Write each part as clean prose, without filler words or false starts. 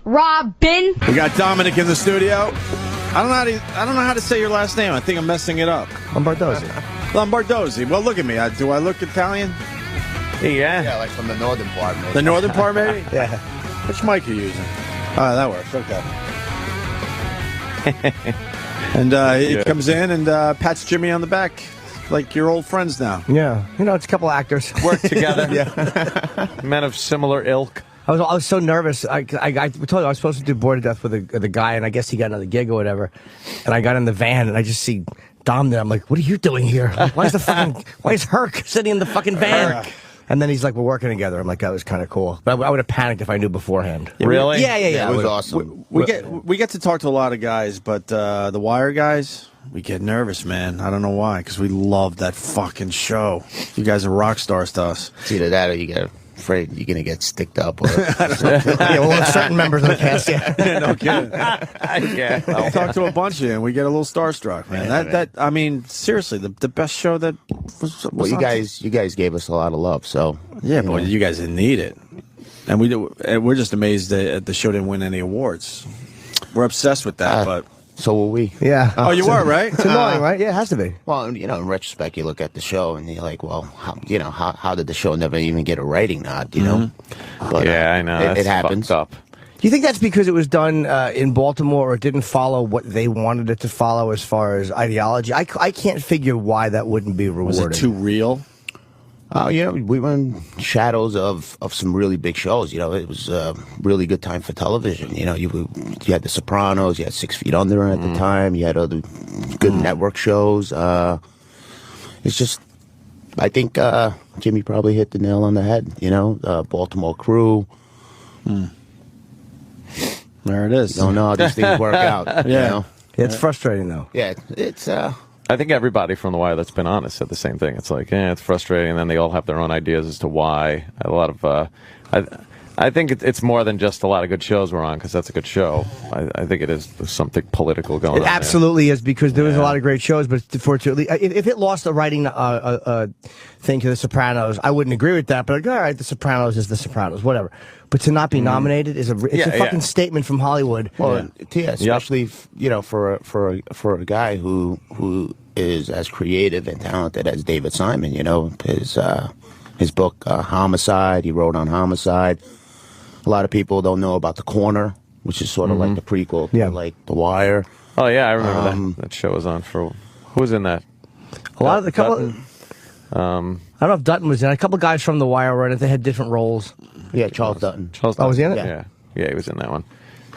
Robin. We got Domenick in the studio. I don't know how to say your last name. I think I'm messing it up. Lombardozzi. Lombardozzi. Well, look at me. Do I look Italian? Yeah. Yeah, like from the northern part, maybe. The northern part, maybe? Yeah. Which mic are you using? That works. Okay. And he comes in and pats Jimmy on the back. Like you're old friends now. Yeah. You know, it's a couple actors. Work together. Yeah. Men of similar ilk. I was so nervous. I told you I was supposed to do Bored to Death with the guy, and I guess he got another gig or whatever. And I got in the van, and I just see Dom there. I'm like, what are you doing here? Like, why is Herc sitting in the fucking van? And then he's like, we're working together. I'm like, that was kind of cool. But I would have panicked if I knew beforehand. Really? Yeah. It was awesome. We get to talk to a lot of guys, but the Wire guys, we get nervous, man. I don't know why, because we love that fucking show. You guys are rock stars to us. It's either that or you get afraid you're going to get sticked up. Or Yeah, well, certain members of the cast, yeah. No kidding. Yeah. I talk to a bunch of you, and we get a little starstruck, man. I mean, seriously, the best show that was well, you guys gave us a lot of love, so yeah, but you guys didn't need it, and we're just amazed that the show didn't win any awards. We're obsessed with that, but so were we. Yeah. oh, you were right. It's annoying, right? Yeah, it has to be. Well, you know, in retrospect, you look at the show and you're like, well, how did the show never even get a rating nod? You know, but Yeah, I know. it happens. Up. Do you think that's because it was done in Baltimore, or it didn't follow what they wanted it to follow as far as ideology? I can't figure why that wouldn't be rewarded. Was it too real? You know, we were in shadows of some really big shows. You know, it was a really good time for television. You know, you had The Sopranos, you had 6 Feet Under at the time, you had other good network shows. It's just, I think Jimmy probably hit the nail on the head. You know, Baltimore Crew. There it is. You don't know how these things work out. Yeah. You know? It's frustrating, though. Yeah, it's I think everybody from The Wire that's been on it said the same thing. It's like, it's frustrating, and then they all have their own ideas as to why. A lot of, I think it's more than just a lot of good shows we're on, because that's a good show. I think there's something political going on. It absolutely is, because there was a lot of great shows, but if it lost a writing thing to The Sopranos, I wouldn't agree with that. But like, all right, The Sopranos is The Sopranos, whatever. But to not be nominated is a fucking statement from Hollywood. well, yeah, especially you know, for a guy who is as creative and talented as David Simon. You know, his book Homicide, he wrote on Homicide. A lot of people don't know about The Corner, which is sort of like the prequel to like The Wire. Oh yeah, I remember that show was on for. Who was in that? A lot of the couple. Dutton? I don't know if Dutton was in it. A couple guys from The Wire were in it. They had different roles. Yeah, Charles Dutton. Oh, was he in it? Yeah, he was in that one.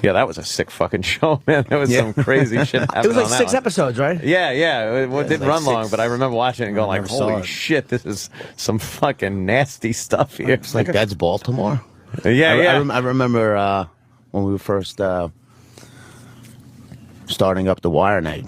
Yeah, that was a sick fucking show, man. There was some crazy shit happening. It was like on that 6 one. episodes, right? Yeah. It didn't like run 6. long, but I remember watching it and going like, never saw holy it. shit, this is some fucking nasty stuff here. It's like that's Baltimore. Yeah. I remember when we were first starting up The Wire, and I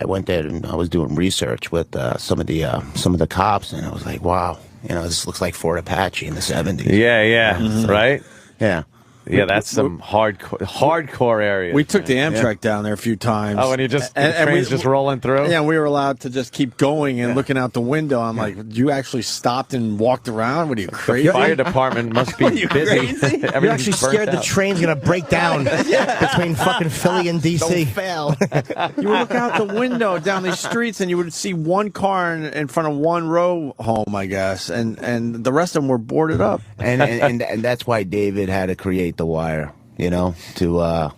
went there and I was doing research with some of the cops, and I was like, wow, you know, this looks like Fort Apache in the 70s. Yeah, right? Yeah. Yeah, that's some hardcore areas. We took the Amtrak down there a few times. Oh, and you just the train's just rolling through. Yeah, we were allowed to just keep going and looking out the window. I'm like, you actually stopped and walked around? What are you, crazy? The fire department must be busy. You're actually scared the train's going to break down between fucking Philly and D.C. Fail. You would look out the window down these streets and you would see one car in front of one row home, I guess, and the rest of them were boarded up. And that's why David had to create The Wire, you know, to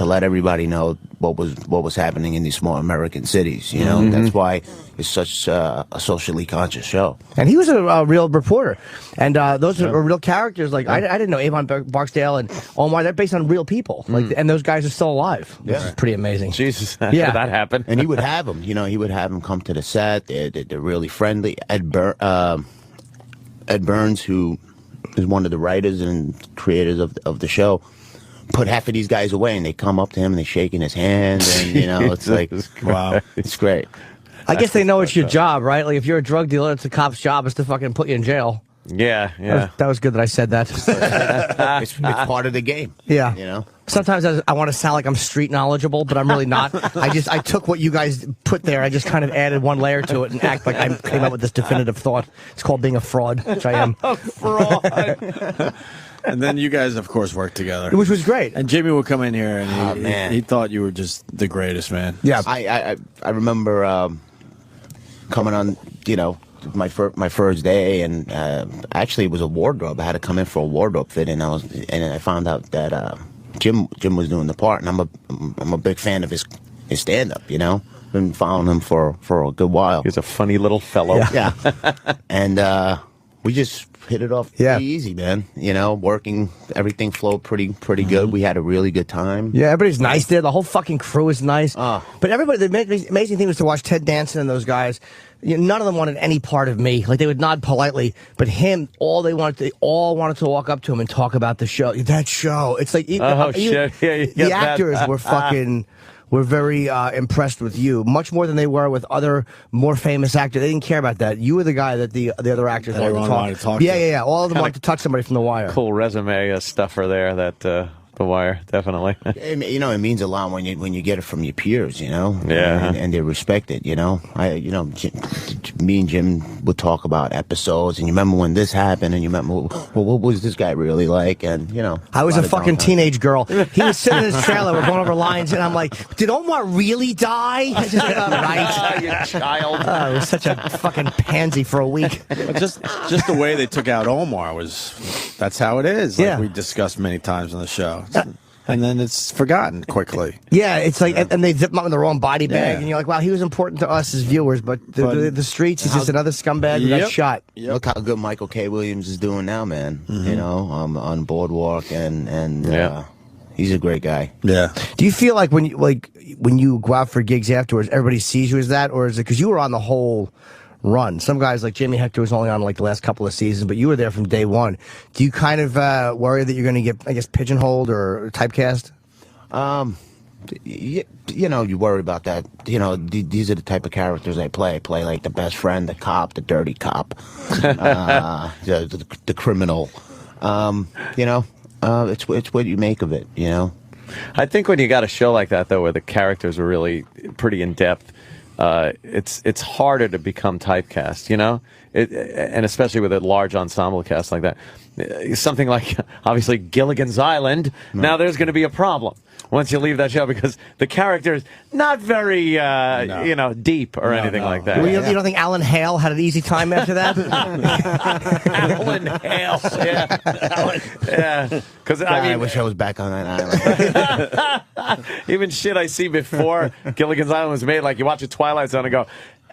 let everybody know what was happening in these small American cities. You know, that's why it's such a socially conscious show. And he was a real reporter, and those are real characters. Like I didn't know Avon Barksdale and Omar. They're based on real people. Like, and those guys are still alive. Which is pretty amazing. Jesus, how did that happen? And he would have them, you know, come to the set. They're really friendly. Ed Burns, who is one of the writers and creators of the show, put half of these guys away, and they come up to him and they shaking his hand, and you know, it's like, wow, it's great. I guess they know it's your job, right? Like if you're a drug dealer, it's the cop's job is to fucking put you in jail. Yeah, yeah. That was good that I said that. It's part of the game. Yeah. You know? Sometimes I want to sound like I'm street knowledgeable, but I'm really not. I took what you guys put there. I just kind of added one layer to it and act like I came up with this definitive thought. It's called being a fraud, which I am. A fraud. And then you guys, of course, worked together, Which was great. And Jimmy would come in here, and man. he thought you were just the greatest, man. Yeah. I remember coming on, you know, my first day, and actually it was a wardrobe. I had to come in for a wardrobe fit, and I found out that Jim was doing the part, and I'm a big fan of his stand up. You know, been following him for a good while. He's a funny little fellow. Yeah, and we just hit it off pretty easy, man. You know, working, everything flowed pretty good. We had a really good time. Yeah, everybody's nice there. The whole fucking crew is nice. But everybody, the amazing thing was to watch Ted Danson and those guys. You know, none of them wanted any part of me. Like, they would nod politely, but him, they all wanted to walk up to him and talk about the show. That show. It's like, Shit. Yeah, the actors were very impressed with you, much more than they were with other more famous actors. They didn't care about that. You were the guy that the other actors wanted to talk to. Yeah. All of them wanted to touch somebody from The Wire. Cool resume stuffer there, that The Wire, definitely. You know, it means a lot when you get it from your peers, you know. Yeah. And they respect it, you know. Me and Jim would talk about episodes, and you remember when this happened, and you remember, well, what was this guy really like? And, you know. I was a fucking teenage girl. He was sitting in his trailer, we're going over lines, and I'm like, did Omar really die? I just like, right. You child. I was such a fucking pansy for a week. But just the way they took out Omar that's how it is. Like we discussed many times on the show. And then it's forgotten quickly. Yeah, it's like, and they zip him up in the wrong body bag, and you're like, wow, he was important to us as viewers, but the streets, he's just another scumbag who got shot. Yep. Look how good Michael K. Williams is doing now, man. You know, on Boardwalk, and he's a great guy. Yeah. Do you feel like when you go out for gigs afterwards, everybody sees you as that, or is it because you were on the whole run? Some guys like Jamie Hector was only on like the last couple of seasons, but you were there from day one. Do you kind of worry that you're going to get, I guess, pigeonholed or typecast? You know, you worry about that. You know, these are the type of characters I play. I play like the best friend, the cop, the dirty cop, the criminal. You know, it's what you make of it. You know. I think when you got a show like that, though, where the characters are really pretty in depth, it's harder to become typecast, you know, and especially with a large ensemble cast like that. Something like, obviously, Gilligan's Island. Right. Now there's going to be a problem once you leave that show, because the character's not very, you know, deep or anything like that. Well, you don't think Alan Hale had an easy time after that? Alan Hale, yeah. Because I wish I was back on that island. Even shit I see before Gilligan's Island was made, like you watch a Twilight Zone and go,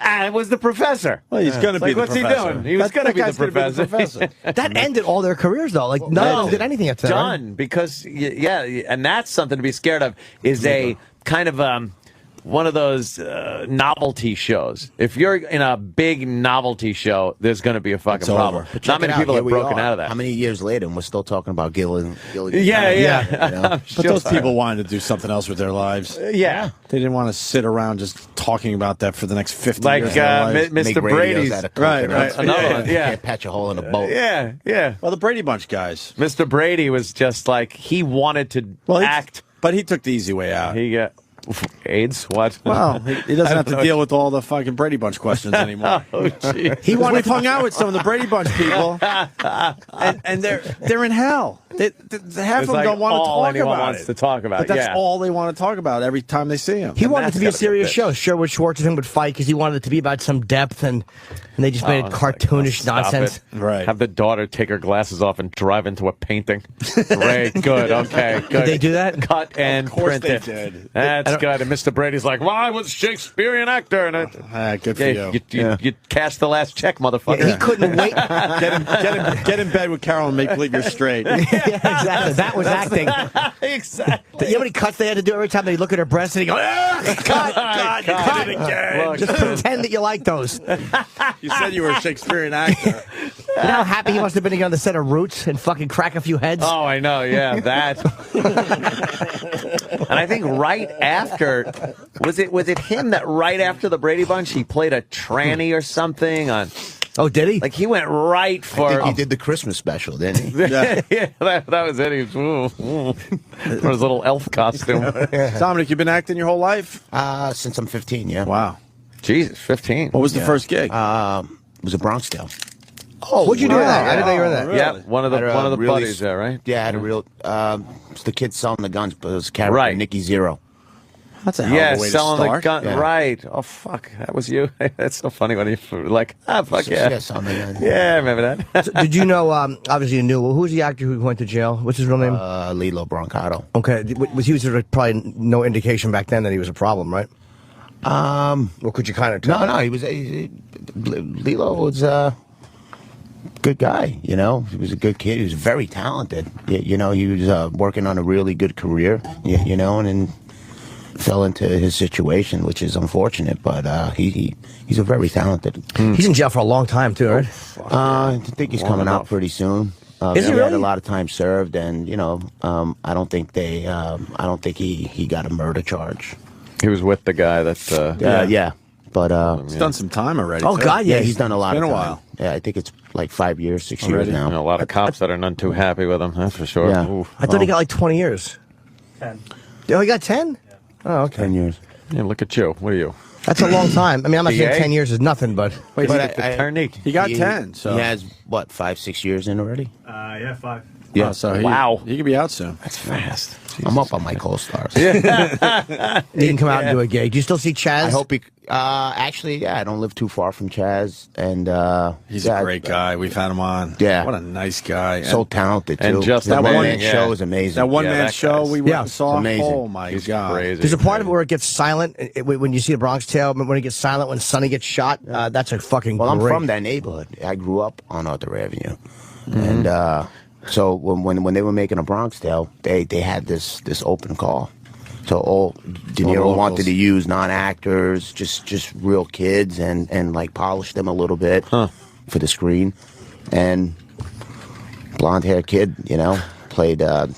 it was the professor. Well, he's going to be like, the what's professor. He doing? He was going to be the professor. That ended all their careers, though. Like, none of them did anything after that. Done, right? Because, and that's something to be scared of, is a kind of one of those novelty shows. If you're in a big novelty show, there's going to be a fucking problem. Not many people have broken out of that. How many years later, and we're still talking about Gilligan? Yeah. You know? But those people wanted to do something else with their lives. Yeah. They didn't want to sit around just talking about that for the next 50 like, years of their lives. Mr. Brady's. Right. Another one, yeah. Can't patch a hole in a boat. Yeah. Well, the Brady Bunch guys. Mr. Brady was just like, he wanted to act. But he took the easy way out. He got AIDS? What? Well, he doesn't have to deal with all the fucking Brady Bunch questions anymore. We've hung out with some of the Brady Bunch people, and they're in hell. Half of them don't want to talk about it. To talk about, but that's all they want to talk about every time they see him. He wanted it to be a serious show. Sherwood Schwartz and him would fight because he wanted it to be about some depth, and they just made it cartoonish nonsense. Right. Have the daughter take her glasses off and drive into a painting. Great. Good. Okay. Good. Did they do that? Cut and print they it. did. That's good. And Mr. Brady's like, well, I was a Shakespearean actor. And good for you. You cashed the last check, motherfucker. Yeah, he couldn't wait. Get in bed with Carol and make believe you're straight. Yeah, exactly. That was acting. Exactly. You know how many cuts they had to do every time they look at her breasts and he go, cut it again. Look. Just pretend that you like those. You said you were a Shakespearean actor. You know how happy he must have been to get on the set of Roots and fucking crack a few heads? Oh, I know, yeah, that. And I think right after, was it him that right after the Brady Bunch, he played a tranny or something on Oh, did he? Like he went right for. I think he did the Christmas special, didn't he? Yeah, that was it. He was for his little elf costume. Domenick, you've been acting your whole life? Since I'm 15, yeah. Wow. Jesus, 15. What was the first gig? It was a Bronx Tale. Oh, what'd you do that? I didn't know you were that. Really? Yeah, one of the Really buddies there, right? Yeah, I had a real. It's the kid selling the guns, but it was a character, Right. Nicky Zero. That's a hell Yeah, of a way to selling the start. gun. Yeah. Right. Oh, fuck. That was you. That's so funny when you like, fuck yeah. Yeah, selling the guns. Yeah, I remember that. So, did you know, obviously you knew, well, who's the actor who went to jail? What's his real name? Lilo Brancato. Okay. He was probably no indication back then that he was a problem, right? Or could you kind of tell? No, Lilo was a good guy, you know. He was a good kid. He was very talented. You know, he was working on a really good career, you know, and then fell into his situation, which is unfortunate, but he's a very talented. He's in jail for a long time, too, right? I think he's coming out pretty soon. Is he had really? a lot of time served, and you know, I don't think he got a murder charge. He was with the guy that. Yeah, but He's done some time already. Oh, too. God, yeah, he's done a lot. It's been of a time. while. Yeah, I think it's like 5 years, 6 Already? years now. You know, a lot of cops that are none too happy with him. That's for sure. Yeah. Oof. I thought he got like 20 years. 10. Oh, he got 10? Oh, okay. 10 years. Yeah, look at you. What are you? That's a long time. I mean, I'm not saying DA? 10 years is nothing, but... Wait, But he, Attorney. he got 10, so... He has, what, 5, 6 years in already? Yeah, 5. Yeah, so Wow. he could be out soon. That's fast. I'm up on my co-stars. He can come out and do a gig. Do you still see Chaz? I hope he... actually, yeah, I don't live too far from Chaz, and... He's yeah, a great guy. We've had him on. Yeah. What a nice guy. So talented, too. and just that that one-man one- show is amazing. That one-man that show guy's- we went Yeah, and saw. amazing. Oh, my He's God. crazy. There's a part of it where it gets silent when you see a Bronx Tale. When it gets silent when Sonny gets shot, that's a fucking Well, I'm great. from that neighborhood. I grew up on Arthur Avenue, and so when they were making a Bronx Tale, they had this open call. So all De Niro locals. wanted to use non-actors, just real kids, and like polish them a little bit for the screen. And blonde-haired kid, you know, played the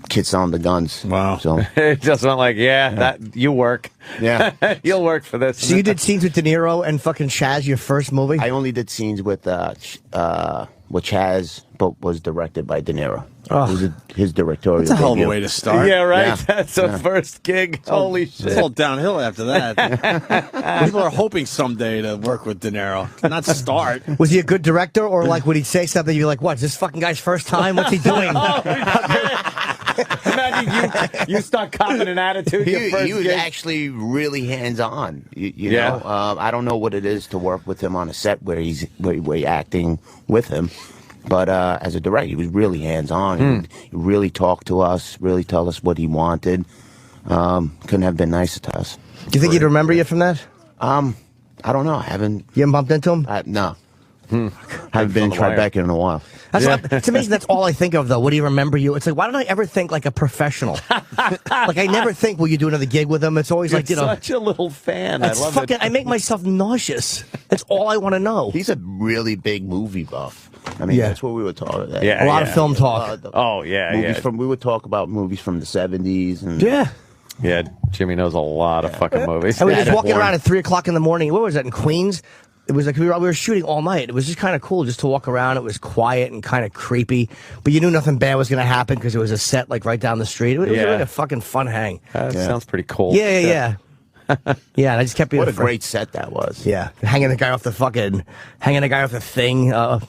kid selling the guns. Wow. So It just went like, that you work. yeah. You'll work for this. So you did scenes with De Niro and fucking Chaz, your first movie? I only did scenes with Chaz, but was directed by De Niro. Oh. It was his directorial. That's a hell of a debut. way to start. Yeah, right. Yeah. That's the first gig. Holy It's shit. all downhill after that. People are hoping someday to work with De Niro, not start. Was he a good director, or like would he say something you'd be like, what, is this fucking guy's first time? What's he doing? Imagine you start copping an attitude your first He was gig. actually really hands-on. You Yeah. know, I don't know what it is to work with him on a set where you're acting with him, but as a director, he was really hands-on. He really talked to us, really tell us what he wanted. Couldn't have been nicer to us. Do you think he'd remember you from that? I don't know. I haven't. You haven't bumped into him? No. Haven't been in The Wire. Tribeca in a while. It's amazing. That's all I think of, though. Would he remember you? It's like, why don't I ever think like a professional? Like, I never think, will you do another gig with him? It's always You're like, you know. such a little fan. I That's love fucking, it. I make myself nauseous. That's all I want to know. He's a really big movie buff. I mean, Yeah. that's what we were talking about. Yeah, A lot of film talk. Oh, yeah, movies yeah. we would talk about movies from the 70s. And Yeah. Yeah, Jimmy knows a lot of fucking movies. And we were Yeah, just walking boring. around at 3 o'clock in the morning. What was that, in Queens? It was like we were shooting all night. It was just kind of cool just to walk around. It was quiet and kind of creepy, but you knew nothing bad was going to happen because it was a set like right down the street. It was Yeah. really a fucking fun hang. That sounds pretty cool. Yeah. Yeah, and I just kept being What a afraid. great set that was. Yeah, hanging the guy off the thing. How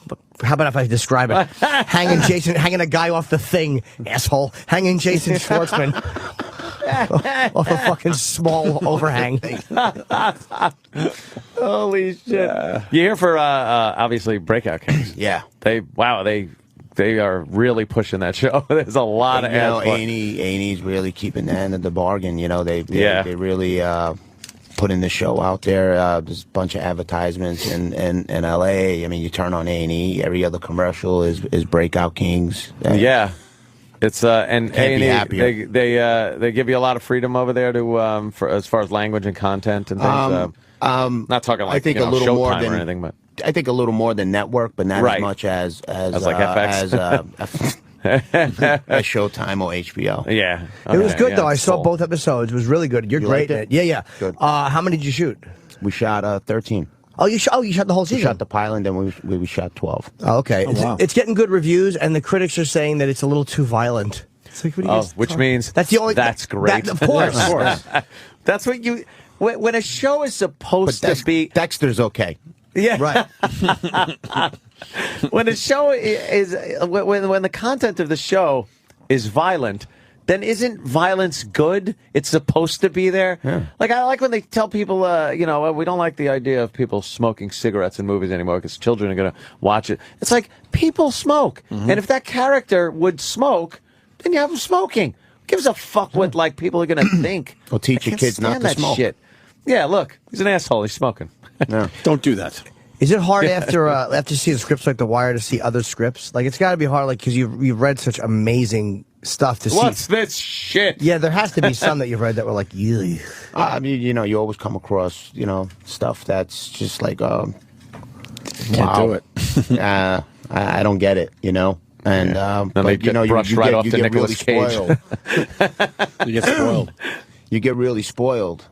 about if I describe it? hanging a guy off the thing, asshole. Hanging Jason Schwartzman off a fucking small overhang. Holy shit. You here for, obviously, Breakout Kings. Yeah. They are really pushing that show. There's a lot of You know, ads. for it. A&E's really keeping the end of the bargain. You know, they Yeah. really putting the show out there. There's a bunch of advertisements in L.A. I mean, you turn on A&E, every other commercial is Breakout Kings. Yeah. It's and Can't be A&E, happier. they give you a lot of freedom over there to for as far as language and content and things. Not talking like I think you know, a little more Showtime than or anything, but I think a little more than network, but not Right. as much as like FX. as Showtime or HBO. yeah, It was Okay, good yeah, though. I it's saw cool. both episodes. It was really good. You're You great liked in it? it. Yeah. Good. How many did you shoot? We shot 13. Oh, you shot the whole We season? shot the pilot, and then we shot 12. Oh, okay. Oh, wow. It's getting good reviews, and the critics are saying that it's a little too violent. It's like, what do you guys which means that's the only. That's great. Of course. Of course. That's what you. When a show is supposed to be. Dexter's okay. Yeah. Right. When a show is when the content of the show is violent, then isn't violence good? It's supposed to be there. Yeah. Like I like when they tell people, we don't like the idea of people smoking cigarettes in movies anymore because children are going to watch it. It's like people smoke, and if that character would smoke, then you have them smoking. Who gives a fuck what like people are going to think? Well, teach your kids not to that smoke. Shit. Yeah, look, he's an asshole. He's smoking. No. Don't do that. Is it hard after seeing scripts like The Wire to see other scripts? Like, it's got to be hard, like, because you've read such amazing stuff to see. What's this shit? Yeah, there has to be some that you've read that were like, "Ew." I mean, you always come across, stuff that's just like, Can't wow. do it. I don't get it, And Then they but get brushed right off to get really Nicolas Cage. spoiled. You get spoiled. You get really spoiled,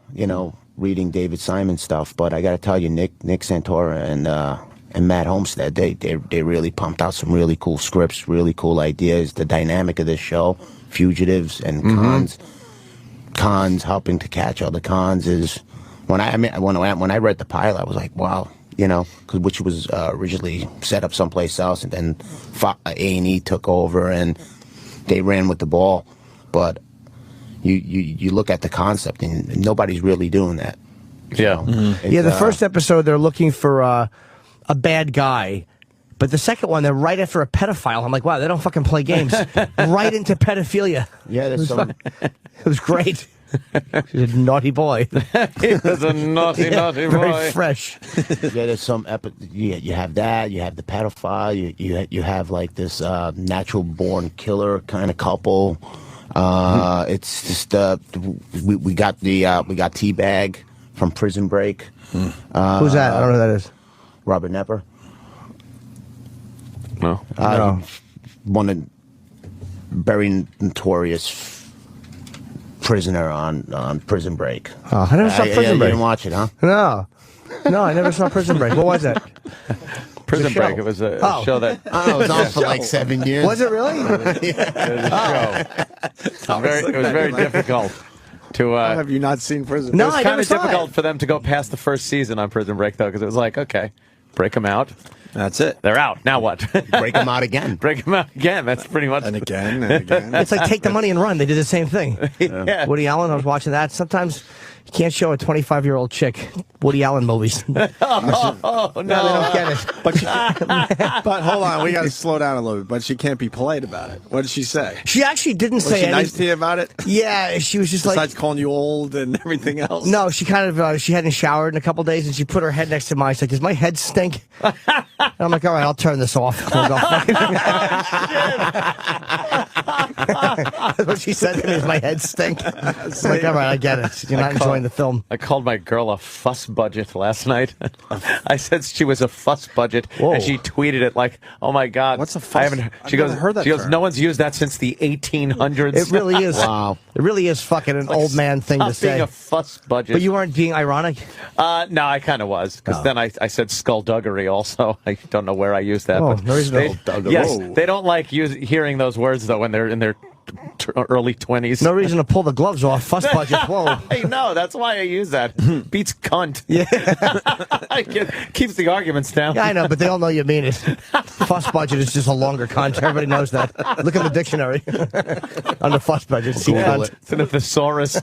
reading David Simon stuff. But I got to tell you, Nick Santora and Matt Homestead, they really pumped out some really cool scripts, really cool ideas. The dynamic of this show, fugitives and cons helping to catch other cons is when I read the pilot, I was like, wow, which was originally set up someplace else, and then A&E took over and they ran with the ball, but. You look at the concept and nobody's really doing that. Yeah. Yeah, the first episode, they're looking for a bad guy. But the second one, they're right after a pedophile. I'm like, wow, they don't fucking play games. Right into pedophilia. Yeah, there's some. It was great. He's a naughty boy. He was a naughty boy. Very fresh. Yeah, there's some. You have that. You have the pedophile. You have like this natural born killer kind of couple. It's just we got Teabag from Prison Break. Who's that? I don't know who that is. Robert Nepper. No. No. One of very notorious prisoner on Prison Break. Oh, I never saw Prison You Break. didn't watch it, huh? No, I never saw Prison Break. What was that? Prison show. Break. It was a show that. Oh, it was on for like 7 years. Was it really? It was very difficult to. Have you not seen Prison? No, It was I kind never of saw difficult it. for them to go past the first season on Prison Break, though, because it was like, okay, break them out. That's it. They're out. Now what? Break them out again. Break them out again. That's pretty much. And again and again. It's like Take the Money and Run. They did the same thing. Yeah. Woody Allen, I was watching that. Sometimes you can't show a 25-year-old chick Woody Allen movies. Oh no! They don't get it. But hold on, we got to slow down a little bit. But she can't be polite about it. What did she say? She actually didn't Was say she anything. nice to you about it? Yeah, she was just Besides like. calling you old and everything else? No, she kind of she hadn't showered in a couple days, and she put her head next to mine. She's like, "Does my head stink?" And I'm like, "All right, I'll turn this off." We'll go. That's what she said to me. Is my head stink? I'm like, "All right, I get it. You're not enjoying the film." I called my girl a fuss budget last night. I said she was a fuss budget, and she tweeted it like, "Oh my god, What's a fuss? She goes, never heard that she goes, term. no one's used that since the 1800s. It really is. Wow. It really is fucking an old man thing to Stop being say. a fuss budget. But you weren't being ironic. No, I kind of was, because then I said skullduggery also. I don't know where I used that. Oh, but there is no skullduggery. Yes, Whoa. they don't like hearing those words though when they're in their early 20s. No reason to pull the gloves off. Fuss budget. Whoa. I know, that's why I use that. Beats cunt. Yeah. Keeps the arguments down. Yeah, I know, but they all know you mean it. Fuss budget is just a longer cunt. Everybody knows that. Look in the dictionary. On the fuss budget. See Google cunt. it. It's in a thesaurus.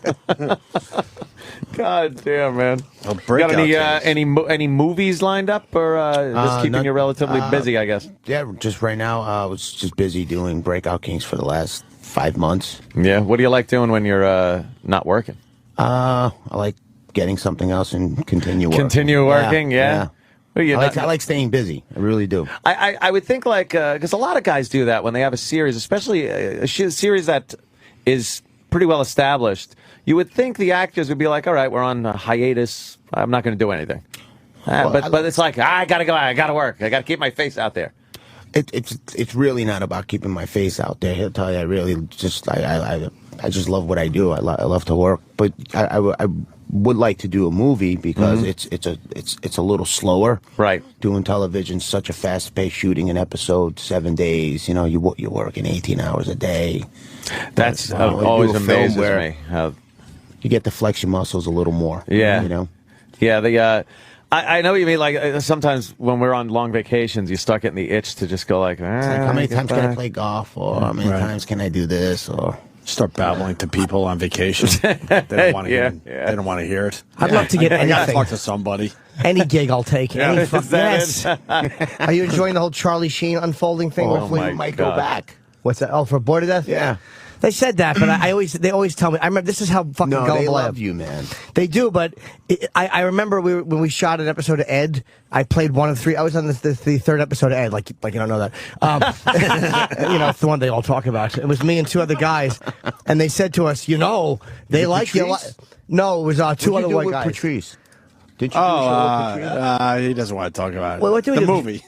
God damn, man. Oh, Got breakout any games. any movies lined up, or just keeping none- you relatively busy, I guess? Yeah, just right now, I was just busy doing Breakout Kings for the last 5 months. Yeah. What do you like doing when you're not working? I like getting something else and continue working. Continue working, yeah. Well, you're I not- like staying busy. I really do. I would think like because a lot of guys do that when they have a series, especially a series that is pretty well established. You would think the actors would be like, all right, we're on a hiatus. I'm not going to do anything. But it's like, I got to go. I got to work. I got to keep my face out there. It's really not about keeping my face out there. He'll tell you, I really just I just love what I do. I love to work. But I would like to do a movie because it's a little slower. Right. Doing television, such a fast-paced shooting an episode, 7 days. You know, you're working 18 hours a day. That's But, always do a film amazes where me. How, you get to flex your muscles a little more. Yeah. You know? yeah, I know what you mean. Like sometimes when we're on long vacations, you start getting the itch to just go like, How many times can I play golf? Or how many times can I do this? Or start babbling to people on vacation. They don't want to hear. Yeah. They don't want to hear it. I'd love to get I gotta anything. talk to somebody. Any gig I'll take. Yeah, Any is fuck, that yes. Are you enjoying the whole Charlie Sheen unfolding thing? Oh, hopefully my we might God. go back. What's that? Oh, for Bored to Death? Yeah. They said that, but they always tell me. I remember this is how fucking No, gullible they I am. love you, man. They do, but I remember when we shot an episode of Ed, I played one of three. I was on the third episode of Ed, like you don't know that. You know, it's the one they all talk about. It was me and two other guys, and they said to us, they like you. No, it was two other white guys. Patrice? Did you do a show with Patrice? He doesn't want to talk about it. Wait, what do we the do? movie.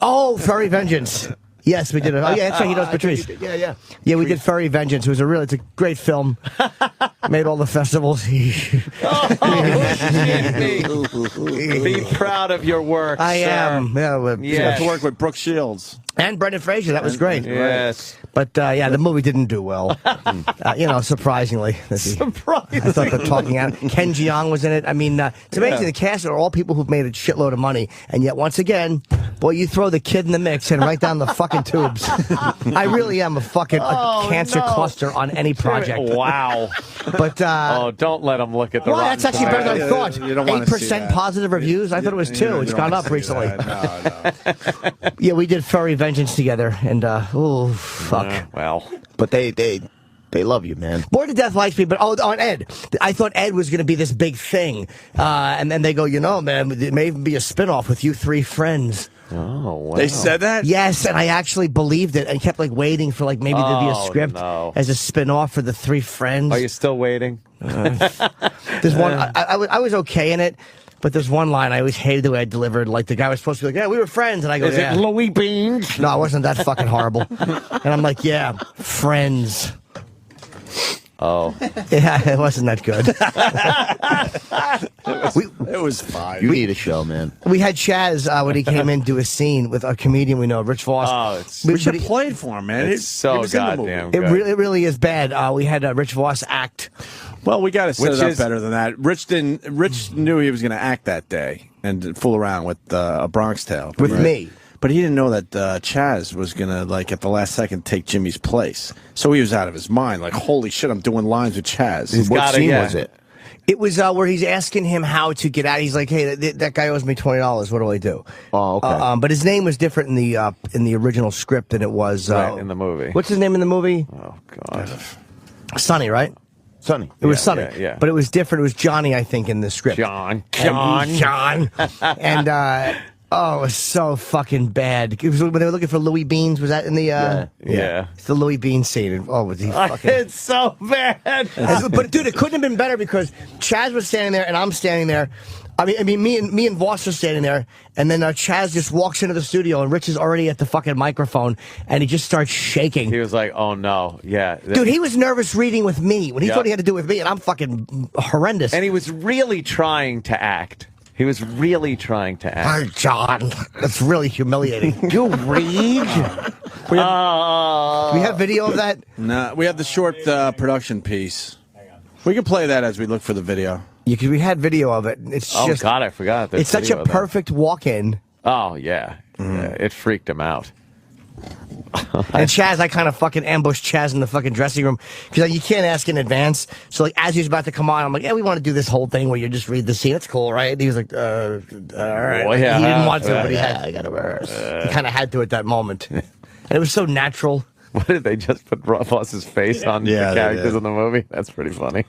Oh, Furry Vengeance. Yes, we did it. Oh, yeah, that's right. He knows Patrice. Yeah. Yeah, we did Furry Vengeance. It's a great film. Made all the festivals. Be proud of your work. I sir. am. Yeah, Got to work with Brooke Shields. And Brendan Fraser. That was great. Yes. But yeah, the movie didn't do well. Surprisingly. I thought the talking out. Ken Jeong was in it. I mean, it's amazing. The cast are all people who've made a shitload of money, and yet once again, boy, you throw the kid in the mix and right down the fucking tubes. I really am a fucking cancer cluster on any project. Wow. But don't let them look at the. well, Rotten that's actually better than I Tomatoes. thought. You don't wanna see 8% that. positive reviews. I thought it was 2. It's gone up recently. No. Yeah, we did Furry Vengeance together, and oh fuck. Well. But they love you, man. Bored to Death likes me, but on Ed, I thought Ed was going to be this big thing, and then they go, man, it may even be a spinoff with you three friends. Oh, wow. They said that? Yes, and I actually believed it and kept waiting for maybe there'd be a script as a spinoff for the three friends. Are you still waiting? There's one. I was okay in it. But there's one line I always hated the way I delivered. Like, the guy was supposed to be like, yeah, we were friends. And I go, Is it Louis Beans? No, it wasn't that fucking horrible. And I'm like, yeah, friends. Oh. Yeah, it wasn't that good. It was fine. You need a show, man. We had Chaz when he came in do a scene with a comedian we know, Rich Voss. Oh, We should have played for him, man. It's so he was in the movie. goddamn It good. really is bad. We had Rich Voss act. Well, we got to set Which it up is- better than that. Rich knew he was going to act that day and fool around with a Bronx Tale With me. But he didn't know that Chaz was going to, at the last second, take Jimmy's place. So he was out of his mind. Like, holy shit, I'm doing lines with Chaz. What scene was it? It was where he's asking him how to get out. He's like, "Hey, that guy owes me $20. What do I do?" Oh, okay. But his name was different in the original script than it was Right, in the movie. What's his name in the movie? Oh, God. Sonny, right? Sonny. It was Sonny. yeah. But it was different. It was Johnny, I think, in the script. John. And oh, it was so fucking bad. It was when they were looking for Louis Beans. Was that in the? Yeah. It's the Louis Beans scene. Oh, was he fucking? It's so bad. But dude, it couldn't have been better because Chaz was standing there and I'm standing there. I mean, me and Voss are standing there, and then Chaz just walks into the studio, and Rich is already at the fucking microphone, and he just starts shaking. He was like, oh, no. Yeah. Dude, he was nervous reading with me when he thought he had to do it with me, and I'm fucking horrendous. And he was really trying to act. He was really trying to act. Hi, John. That's really humiliating. You read? We have video of that? No, we have the short production piece. We can play that as we look for the video. Yeah, because we had video of it. It's Oh, just, God, I forgot. it's such a perfect walk-in. Oh, yeah. Yeah, it freaked him out. And Chaz, I kind of fucking ambushed Chaz in the fucking dressing room because you can't ask in advance. So as he was about to come on, I'm like, yeah, we want to do this whole thing where you just read the scene. It's cool, right? And he was like, all right. Well, yeah. He didn't want to, but he I got a verse. he kind of had to at that moment. And it was so natural. What did they just put Voss's face on Yeah, the they characters did. in the movie? That's pretty funny.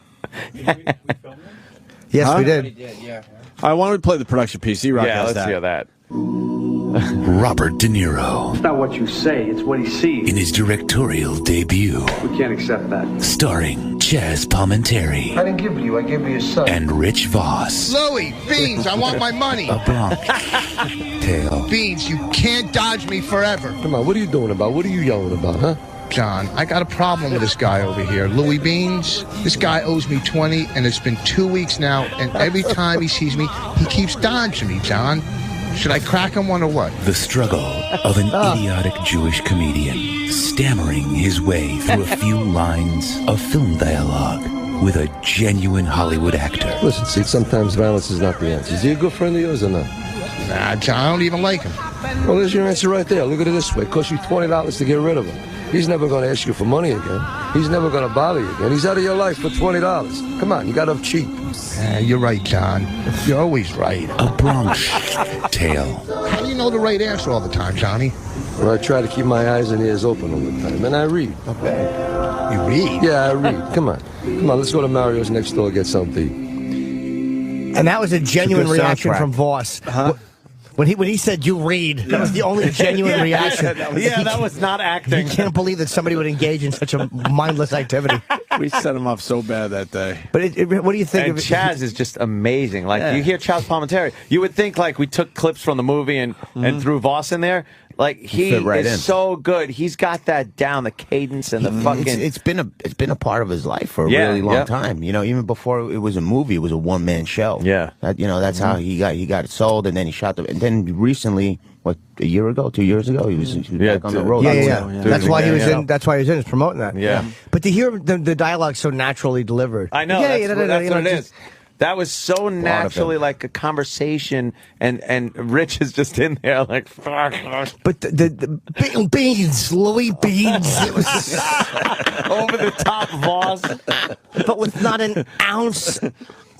Yes, Huh? we did. I wanted to play the production piece. E-Rock Yeah, has let's hear that. Robert De Niro It's not what you say, it's what he sees. in his directorial debut, We can't accept that. starring Chaz Palminteri I didn't give it to you, I gave it to your son. and Rich Voss. Louie, Beans, I want my money. A Bronx Tale. Beans, you can't dodge me forever. Come on, what are you doing about? What are you yelling about, huh? John, I got a problem with this guy over here. Louis Beans, this guy owes me 20, and it's been 2 weeks now, and every time he sees me, he keeps dodging me, John. Should I crack him one or what? The struggle of an idiotic Jewish comedian stammering his way through a few lines of film dialogue with a genuine Hollywood actor. Listen, see, sometimes violence is not the answer. Is he a good friend of yours or not? Nah, John, I don't even like him. Well, there's your answer right there. Look at it this way. It costs you $20 to get rid of him. He's never going to ask you for money again. He's never going to bother you again. He's out of your life for $20. Come on, you got up cheap. You're right, John. You're always right. A Bronx Tale. How do you know the right answer all the time, Johnny? Well, I try to keep my eyes and ears open all the time, and I read. Okay. You read? Yeah, I read. Come on. Come on, let's go to Mario's next door and get something to eat. And that was a genuine It's a good reaction soundtrack. from Voss. When he said you read, that was the only genuine reaction. That was not acting. He can't believe that somebody would engage in such a mindless activity. We set him up so bad that day. But what do you think And of it? Chaz is just amazing. Like, you hear Chaz Palminteri, you would think, like, we took clips from the movie and threw Voss in there. Like, he fit right is in. so good. He's got that down, the cadence and the fucking... It's been a part of his life for a really long time. You know, even before it was a movie, it was a one-man show. Yeah. That's how he got it sold, and then he shot and then recently, what, a year ago, 2 years ago, he was back on the road. Yeah. That's why he was in. That's why he was in. He's promoting that. Yeah. But to hear the dialogue so naturally delivered. I know. That's what it is. That was so naturally like a conversation, and Rich is just in there like, fuck. But the Beans, Louis Beans, it was Over the top Voss. but with not an ounce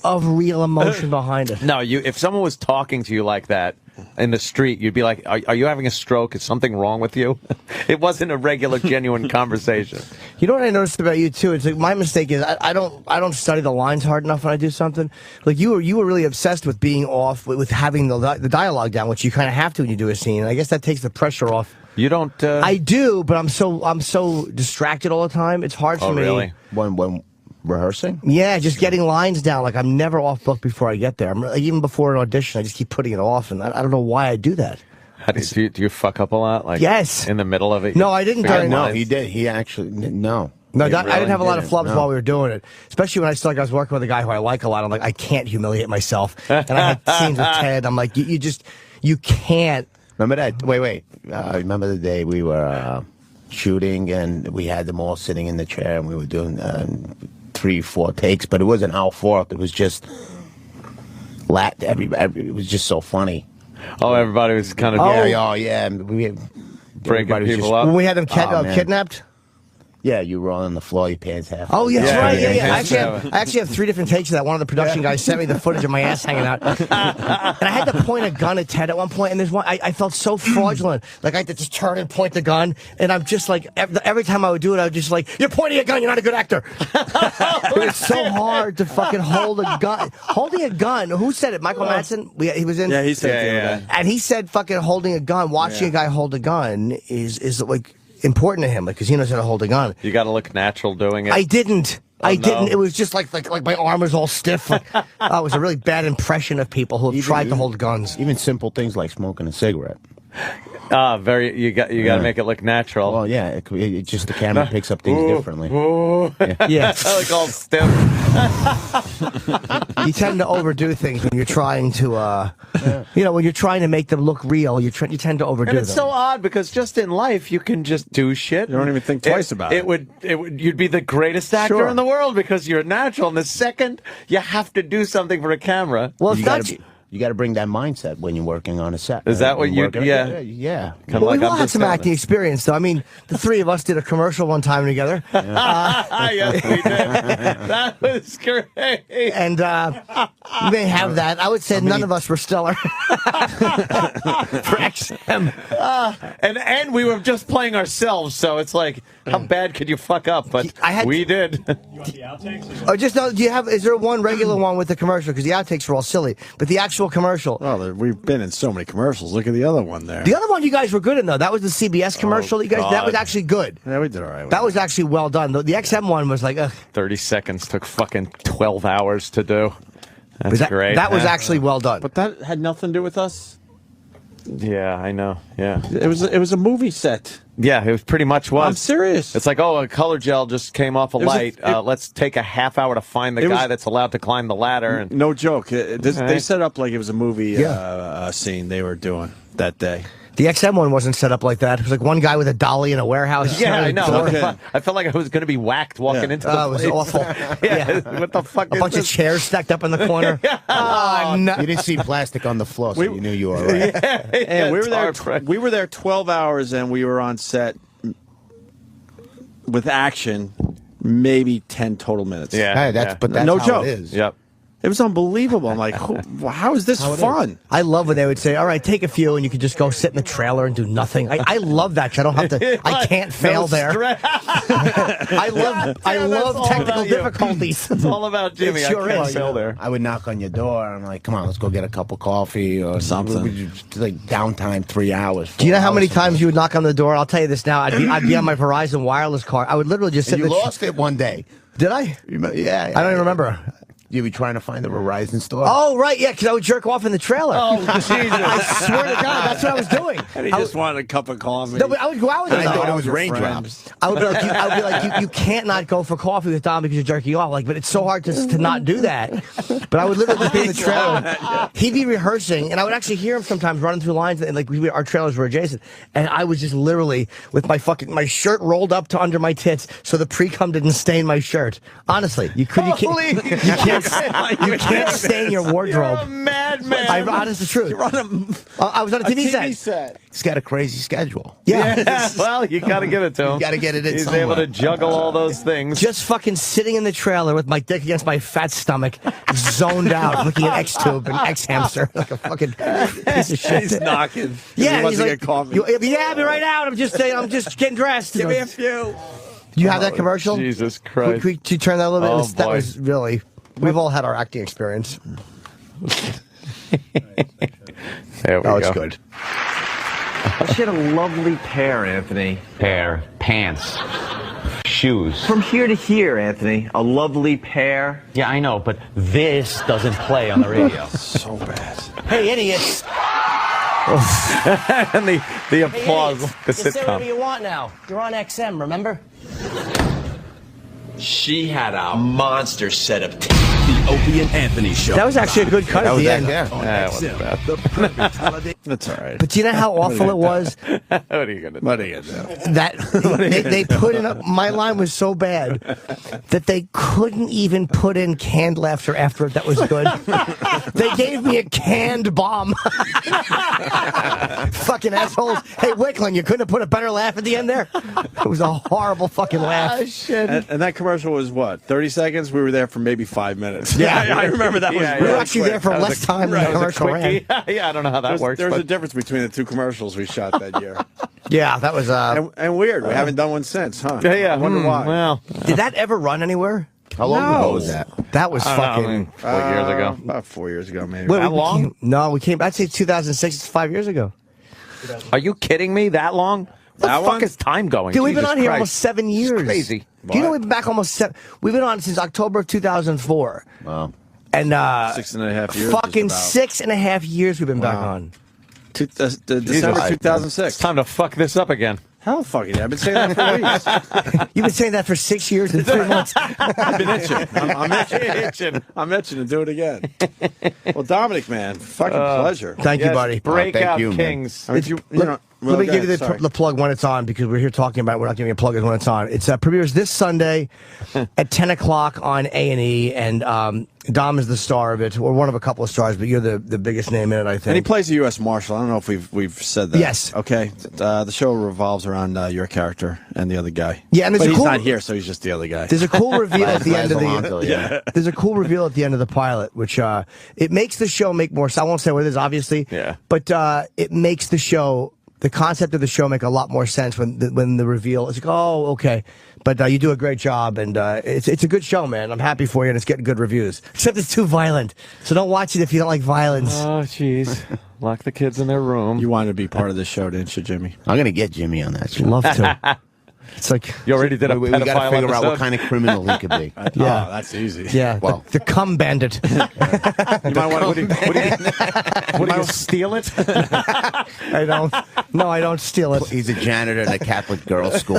of real emotion behind it. No, if someone was talking to you like that in the street, you'd be like, are you having a stroke? Is something wrong with you? It wasn't a regular, genuine conversation. You know what I noticed about you too? It's like my mistake is I don't study the lines hard enough when I do something. Like you were really obsessed with being off with having the dialogue down, which you kind of have to when you do a scene. I guess that takes the pressure off. You don't. I do, but I'm so distracted all the time. It's hard for me. Really? When rehearsing? Yeah, just getting lines down. Like I'm never off book before I get there. Even before an audition, I just keep putting it off, and I don't know why I do that. How do you fuck up a lot? Like Yes. in the middle of it. No, I didn't. No, he did. He actually no. No, He I didn't have a lot of didn't, flubs no. while we were doing it. Especially when I was working with a guy who I like a lot. I'm like, I can't humiliate myself. And I had scenes with Ted. I'm like, you can't. Remember that? Wait. Remember the day we were shooting and we had them all sitting in the chair and we were doing 3-4 takes, but it wasn't our fault. It was just it was just so funny. Oh, everybody was kind of Yeah. breaking people up. When we had them man. kidnapped. Yeah, you were on the floor, your pants half. Oh, yeah, that's Yeah, right. yeah. I actually have 3 different takes of that. One of the production guys sent me the footage of my ass hanging out. And I had to point a gun at Ted at one point, and there's one, I felt so fraudulent. Like, I had to just turn and point the gun, and I'm just like, every time I would do it, I was just like, you're pointing a gun, you're not a good actor. It was so hard to fucking hold a gun. Holding a gun, who said it? Michael Madsen? He was in? Yeah, he said it the other day. And he said fucking holding a gun, watching a guy hold a gun is like, important to him, because he knows how to hold a gun. You got to look natural doing it. I didn't. Oh, didn't. no. It was just like my arm was all stiff. Like, it was a really bad impression of people who have tried to hold guns. Even simple things like smoking a cigarette. You got to make it look natural. Well, yeah, it just the camera picks up things differently. Yeah. I look all stiff. You tend to overdo things when you're trying to, when you're trying to make them look real. You tend to overdo And it's them. so odd because just in life you can just do shit. You don't even think twice about it. You'd be the greatest actor in the world because you're natural. And the second you have to do something for a camera, Well, it's not. You got to bring that mindset when you're working on a set. Is that what you? Working- Yeah. Yeah. Kind Well, of we like all had some acting experience, though. I mean, the 3 of us did a commercial one time together. Yes, we did. That was great. And you may have that. I would say none of us were stellar. For XM. And we were just playing ourselves, so it's like, how bad could you fuck up? But we did. Or just do you have? Is there one regular one with the commercial? Because the outtakes were all silly, but the actual commercial. Oh, we've been in so many commercials. Look at the other one there. The other one you guys were good in though. That was the CBS commercial. You guys, that was actually good. Yeah, we did all right. That was actually well done. The XM one was like, 30 seconds took fucking 12 hours to do. That's great. That was actually well done. But that had nothing to do with us. Yeah, I know. Yeah. It was a movie set. Yeah, it pretty much was. I'm serious. It's like, oh, a color gel just came off a light. Let's take a half hour to find the guy that's allowed to climb the ladder. And no joke. They set up like it was a movie scene they were doing that day. The XM one wasn't set up like that. It was like one guy with a dolly in a warehouse. Yeah, I know. Okay. I felt like I was going to be whacked walking into the place. It was awful. What the fuck? A bunch of chairs stacked up in the corner. No. You didn't see plastic on the floor, so you knew you were all right. And we were there 12 hours, and we were on set with action, maybe 10 total minutes. Yeah, that's no how joke. it is. Yep. It was unbelievable. I'm like, how is this fun? I love when they would say, all right, take a few, and you could just go sit in the trailer and do nothing. I love that. I don't have to. I can't fail there. I love technical difficulties. It's all about Jimmy. Sure I can't is. fail there. I would knock on your door. I'm like, come on, let's go get a cup of coffee or something. Like downtime 3 hours. Do you know how many times you would knock on the door? I'll tell you this now. I'd be on my Verizon wireless car. I would literally just sit You in the lost it one day. Did I? Yeah. I don't even remember. You be trying to find the Verizon store? Oh, right, yeah, because I would jerk off in the trailer. Oh, Jesus. I swear to God, that's what I was doing. And he just wanted a cup of coffee. No, but I would go out with him. I thought it was your raindrops. I would be like, you can't not go for coffee with Dom because you're jerking off. Like, but it's so hard to not do that. But I would literally just be in the trailer. He'd be rehearsing, and I would actually hear him sometimes running through lines, and like our trailers were adjacent, and I was just literally with my shirt rolled up to under my tits, so the pre-cum didn't stain my shirt. Honestly, you can't stain your wardrobe. You're a madman. Honest the truth. I was on a TV set. He's got a crazy schedule. Yeah. Well, you got to give it to him. You got to get it in He's somewhere. able to juggle all those things. Just fucking sitting in the trailer with my dick against my fat stomach, zoned out, looking at X-Tube and X-Hamster like a fucking piece of shit. He's knocking. Yeah, he wants he's to like, get coffee. I'll be right out. I'm just getting dressed. Give me a few. Do you have that commercial? Jesus Christ. Could you turn that a little bit? Oh, That boy. was really... We've all had our acting experience. There we go. It's good. She had a lovely pair, Anthony. Pair, pants, shoes. From here to here, Anthony. A lovely pair. Yeah, I know, but this doesn't play on the radio. So bad. Hey, idiots. And the applause, Hey, the idiots. Just say whatever sitcom. you want now. You're on XM, remember? She had a monster setup. The Opie and Anthony Show. That was actually a good cut at the end. That wasn't bad. That's all right. But do you know how awful it was? What are you going to do? What are you gonna do? That they put in my line was so bad that they couldn't even put in canned laughter after it that was good. They gave me a canned bomb. Fucking assholes. Hey, Wicklund, you couldn't have put a better laugh at the end there? It was a horrible fucking laugh. And that commercial was what? 30 seconds? We were there for maybe 5 minutes. Yeah. I remember that was We really were actually quick. there for less time than the commercial ran. Yeah, I don't know how that works. There's but a difference between the two commercials we shot that year. Yeah, that was... And weird. We haven't done one since, huh? yeah. I wonder why. Well, Did that ever run anywhere? How long ago was that? That was I don't fucking... know, I mean, 4 years ago. About 4 years ago, maybe. Wait, That long? we came... I'd say 2006. It's 5 years ago. Are you kidding me? That long? What That the fuck one? is time going? Dude, we've been Jesus on here Christ. almost 7 years. Crazy. Do you know we've been back almost 7... We've been on since October of 2004. Wow. And 6.5 years. fucking just about. 6.5 years we've been back on. December 2006. It's time to fuck this up again. Hell fucking yeah. I've been saying that for weeks. You've been saying that for 6 years and 3 months. I've been itching. I'm itching. I'm itching to do it again. Well, Dominic, man, fucking pleasure. Thank you, Yes, buddy. Breakout thank you, man. Kings. I mean, Let me give you the plug when it's on, because we're here talking about it. We're not giving a plug when it's on. It's premieres this Sunday at 10 o'clock on A&E, and Dom is the star of it, or one of a couple of stars, but you're the biggest name in it, I think. And he plays the U.S. Marshal. I don't know if we've said that. Yes. Okay. The show revolves around your character and the other guy. Yeah, and there's but a he's cool- not here, so he's just the other guy. There's a cool reveal at the end of Alonso, yeah. There's a cool reveal at the end of the pilot, which it makes the show make more sense. I won't say what it is, obviously. Yeah. But it makes the show, the concept of the show, make a lot more sense when the reveal is like, oh, okay. But you do a great job, and it's a good show, man. I'm happy for you, and it's getting good reviews. Except it's too violent, so don't watch it if you don't like violence. Oh, jeez. Lock the kids in their room. You wanted to be part of this show, didn't you, Jimmy? I'm going to get Jimmy on that show. Love to. It's like You already did a we got to pedophile figure out what episode? kind of criminal he could be. Oh, that's easy. yeah, Well. the cum bandit. You might want to. Would you steal it? I don't. No, I don't steal it. He's a janitor in a Catholic girls' school.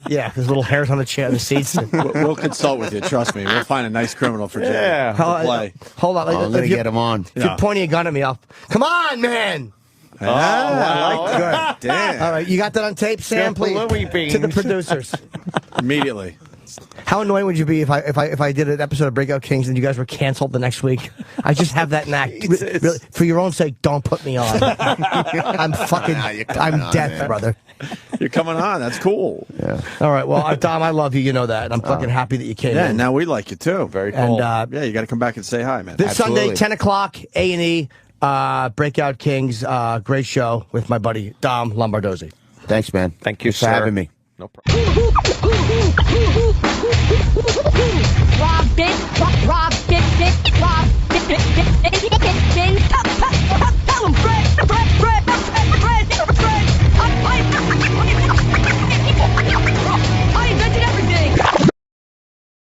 Yeah, there's little hairs on the chair, the seats. We'll consult with you. Trust me. We'll find a nice criminal for Jay. Yeah. To play. Hold on. I'm going to get him on. If you're pointing a gun at me, come on, man. I like that. Damn. All right, you got that on tape, Sam? Careful, Please Louis Beans. to the producers. Immediately. How annoying would you be if I did an episode of Breakout Kings and you guys were canceled the next week? I just have that knack. Really, for your own sake, don't put me on. I'm death, brother. You're coming on. That's cool. Yeah. All right. Well, Dom, I love you. You know that. And I'm fucking happy that you came Yeah, in. now we like you too. Very cool. And Yeah, you got to come back and say hi, man. this Absolutely. Sunday, 10 o'clock, A&E, Breakout Kings, great show with my buddy Dom Lombardozzi. Thanks, man. Thank you, Thanks for sir. having me. No problem.